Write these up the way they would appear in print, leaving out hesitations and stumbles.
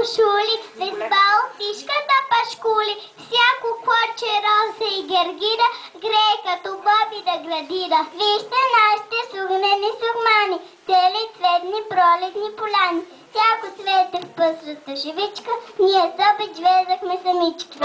кошули, бейсбол, тишката пашкули, всяко корче, роза и гергина грее като бабина градина. Вижте нашите сугнени сугмани, цели цветни пролетни поляни. Всяко цвете в пъстрата живичка, ние с обич везахме самички.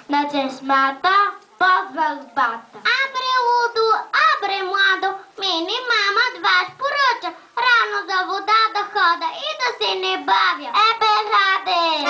На чешмата под върбата. Абре лудо, абре младо, мене мама дваш поръча. Рано за вода да хода и да се не бавя. Ебе, раде!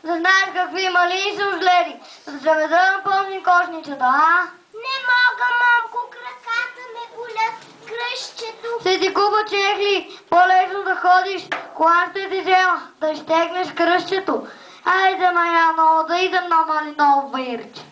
Да знаеш какви малини са ожлери, за да заведа да напълни кошницата, а? Не мога, мамко, краката ме болят, кръщчето. Ще ти купа чехли, по-лесно да ходиш, кога ще ти взема, да изтегнеш кръщчето. Айде, Маяно, да идем на малиново вирче.